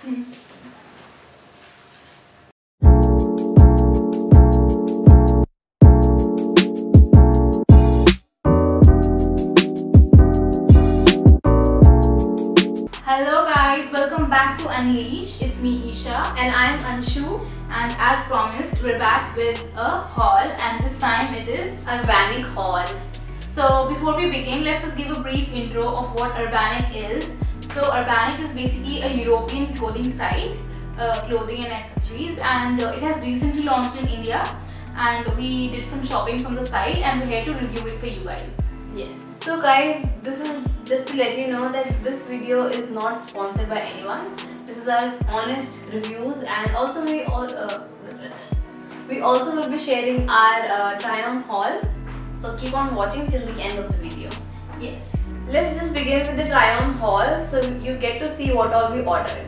Hello guys, welcome back to Unleash. It's me Isha and I'm Anshu, and as promised we're back with a haul, and this time it is Urbanic haul. So before we begin, let's just give a brief intro of what Urbanic is. So Urbanic is basically a European clothing site, clothing and accessories, and it has recently launched in India, and we did some shopping from the site and we're here to review it for you guys. Yes. So guys, this is just to let you know that this video is not sponsored by anyone. This is our honest reviews, and also we also will be sharing our try-on haul. So keep on watching till the end of the video. Yes. Let's just begin with the try-on haul, so you get to see what all we ordered.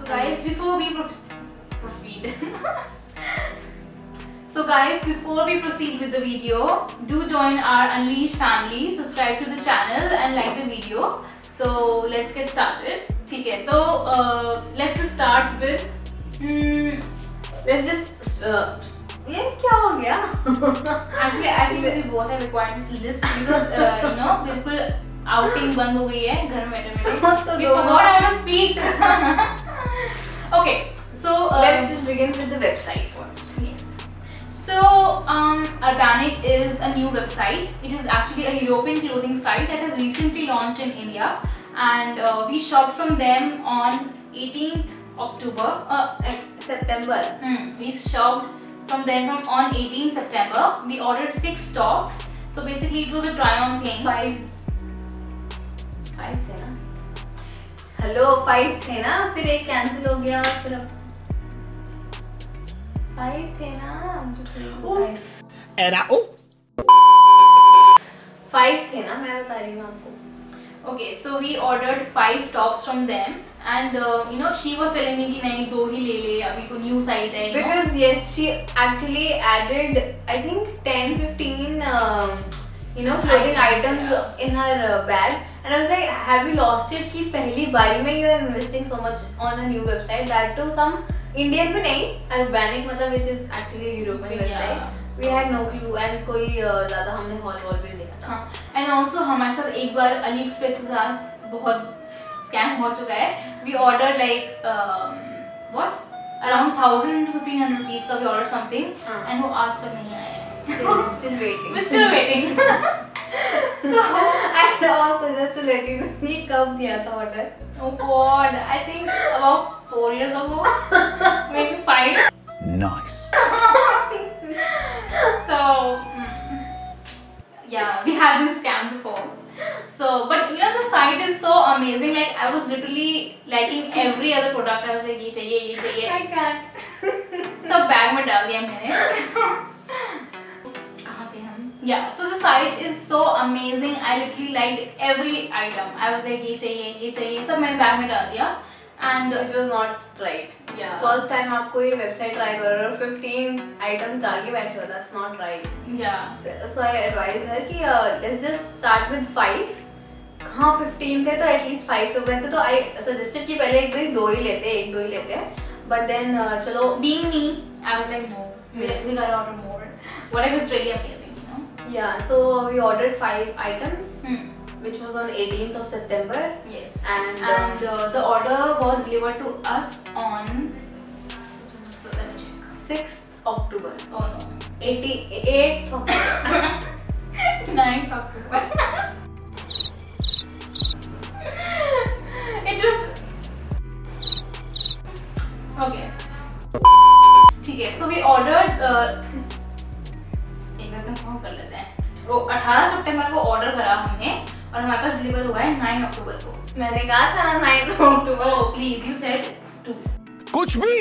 Guys, before we before we proceed with the video, do join our Unleash family, subscribe to the channel and like the video. So let's get started. Okay, so let's just start with let's just ये क्या हो गया? Actually, I think we both have required this list because you know, बिल्कुल outing बंद हो गई है घर में बैठे-बैठे. We forgot how to speak. Okay, so let's just begin with the website first. Yes. So Urbanic is a new website. It is actually a European clothing site that has recently launched in India, and we shopped from them on 18th September. We shopped from them on 18th September. We ordered 6 tops. So basically it was a try-on thing. 5 थे ना? Hello, 5 थे ना? फिर एक cancel हो गया और फिर 5 थे ना? Oops. 5 थे ना? मैं बता रही हूँ आपको. Okay, so we ordered 5 tops from them, and you know, she was telling me कि नहीं 2 ही ले ले, अभी को new site है. Because yes, she actually added I think 10-15 clothing items in her bag, and I was like, have you lost it? कि पहली बारी में you are investing so much on a new website, that too some Indian में नहीं, Urbanic मतलब which is actually a European website. We had no clue and कोई ज़्यादा हमने हॉल भी नहीं देखा. हाँ, and also हमारे साथ एक बार AliExpress के साथ बहुत स्कैम हो चुका है. We ordered like what around 1,000-1,500 rupees का we ordered something and वो आज तक नहीं आया है. Still waiting. We're still waiting. So and also just to let you know, ये कब दिया था order? Oh God, I think about 4 years ago, maybe 5. Nice. So yeah, we have been scammed before. So, but you know the site is so amazing. Like I was literally liking every other product. I was like, ये चाहिए. I can't. सब bag में डाल दिया मैंने. कहाँ पे हम? Yeah. So the site is so amazing. I literally liked every item. I was like, ये चाहिए. सब मैंने बैग में डाल दिया. And it was not right. Yeah. First time आप कोई website try कर रहे हो 15 items डाल के बैठे हो, that's not right. yeah. So I advise her कि let's just start with 5. कहाँ 15 थे तो at least 5 तो वैसे तो I suggested कि पहले एक दो ही लेते हैं. But then चलो being me, I was like, no, we gotta order more. Whatever is really amazing, you know. Yeah. So we ordered 5 items. Which was on 18th of September. Yes. And the order was delivered to us on 6th October. Oh no. 8th October. 9th October. It was okay. ठीक है. So we ordered. एक minute में phone कर लेते हैं. वो 18 सितंबर को order करा हमने और हमारे पास डिलीवर हुआ है 9 अक्टूबर को. मैंने कहा था ना 9 अक्टूबर. Oh please, you said 2. कुछ भी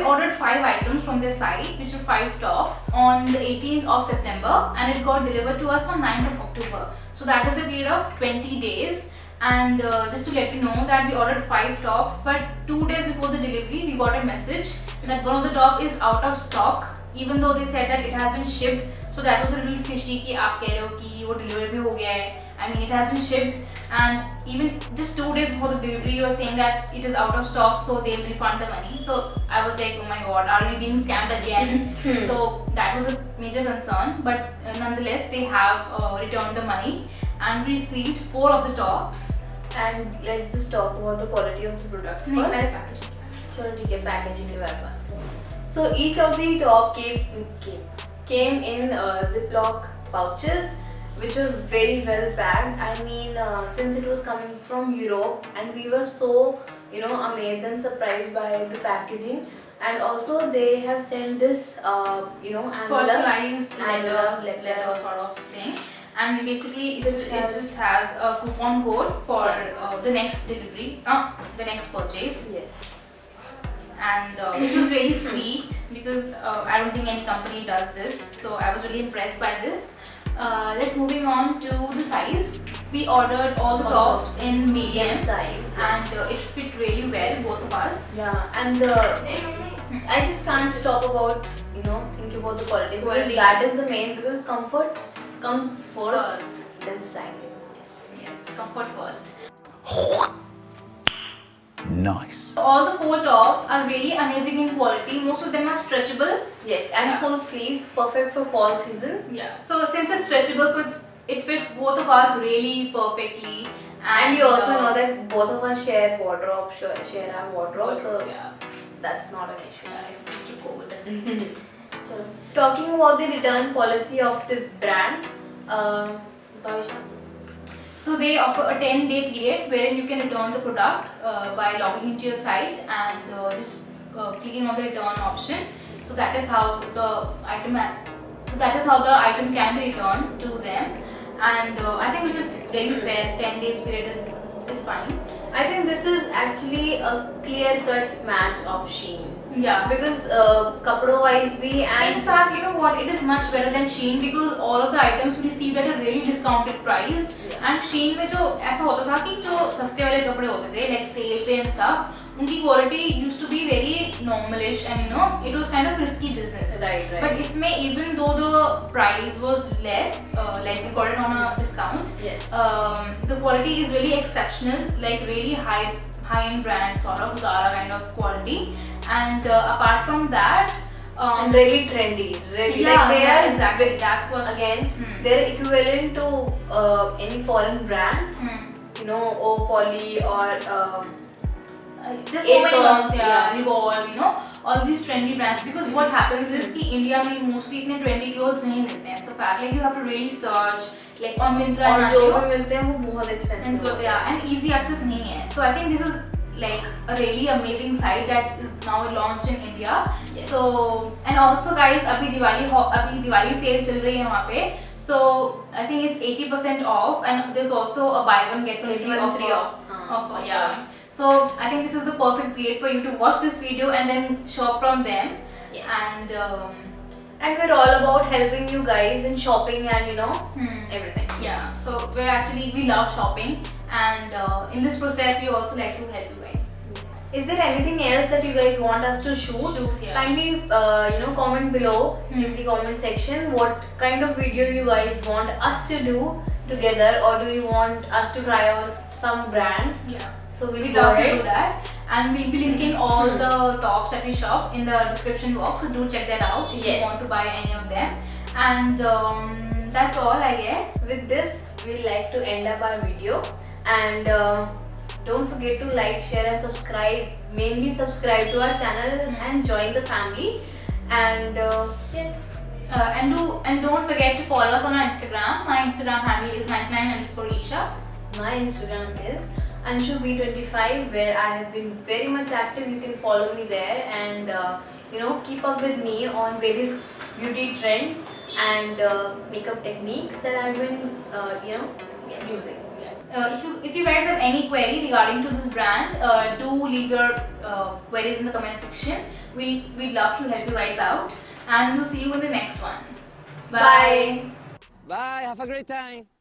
ordered 5 items from their site, which were 5 tops on the 18th of September, and it got delivered to us on 9th of October. So that is a period of 20 days. And just to let you know that we ordered 5 tops, but 2 days before the delivery we got a message that one of the top is out of stock, even though they said that it has been shipped. So that was a little fishy कि आप कह रहे हो कि वो delivery भी हो गया है. I mean, it has been shipped, and even just 2 days before the delivery you are saying that it is out of stock, so they'll refund the money. So I was like, oh my god, are we being scammed again? So that was a major concern, but nonetheless they have returned the money and we received 4 of the tops. And let's just talk about the quality of the product first. Sure, ठीक है, packaging के बारे में. So each of the top came in Ziploc pouches, which were very well packed. I mean, since it was coming from Europe, and we were so amazed and surprised by the packaging. And also they have sent this personalized letter sort of thing. And basically it just has a coupon code for the next delivery, the next purchase. Yes. And which was very sweet because I don't think any company does this. So I was really impressed by this. Let's moving on to the size. We ordered all the tops in medium size, and it fit really well, both of us. Yeah, and I just can't stop about thinking about the quality, because that is the main, because comfort comes first, then style. Yes, comfort first. Nice. All the 4 tops are really amazing in quality. Most of them are stretchable. Yes, and full sleeves, perfect for fall season. Yeah. So since it's stretchable, so it fits both of us really perfectly. And you also know that both of us share wardrobe, share our wardrobe, so yeah, that's not an issue. It's just to go with it. So, talking about the return policy of the brand, so they offer a 10-day period wherein you can return the product by logging into your site and just clicking on the return option. So that is how the item can be returned to them. and I think which is really fair. 10 days period is fine. I think this is actually a clear-cut match of Shein. Yeah, Because kapdo wise bhi, and in fact, you know what? It is much better than Shein because all of the items we received at a really discounted price. Yeah. And Shein में जो ऐसा होता था कि जो सस्ते वाले कपड़े होते थे, like sale पे and stuff, उनकी quality used to be very normalish, and you know it was kind of risky business. Right. But इसमें even though the price was less, like we got it on a discount, Yes. the quality is really exceptional, like really high-end brand sort of Zara kind of quality. And apart from that, And really trendy, really, yeah, like they are exactly. That's what again Hmm. they're equivalent to any foreign brand, you know, Poly or there's so many ASOS, brands, yeah, yeah. Revolve, you know, all these trendy brands. Because what happens is कि India में mostly इतने trendy clothes नहीं मिलते हैं. So fact, like you have to really search, like on Myntra और and जो Ajio, भी मिलते हैं वो बहुत and expensive so yeah, and easy access नहीं है. So I think this is like a really amazing site that is now launched in India. Yes. So and also guys, अभी दिवाली sale चल रही है वहाँ पे. So I think it's 80% off, and there's also a buy one get one free offer. Yeah. So I think this is the perfect period for you to watch this video and then shop from them. Yes. And And we're all about helping you guys in shopping and you know everything. yeah, so we love shopping, and in this process we also like to help you guys. Is there anything else that you guys want us to shoot? Yeah. Kindly you know, comment below in the comment section what kind of video you guys want us to do together, or do you want us to try out some brand? Yeah. So we'll We'd go love to ahead. do that, and we'll be linking all the tops that we shop in the description box, so do check that out if you Yes. want to buy any of them. And that's all, I guess. With this, we'd like to end up our video, and don't forget to like, share and subscribe. Mainly subscribe to our channel and join the family. And yes, And don't forget to follow us on our Instagram. My Instagram handle is 99_Isha. my Instagram is AnshuB25, where I have been very much active. You can follow me there, and you know, keep up with me on various beauty trends and makeup techniques that I've been you know, using. If you guys have any query regarding to this brand, do leave your queries in the comment section. We'd love to help you guys out, and we'll see you in the next one. Bye. Bye. Bye, have a great time.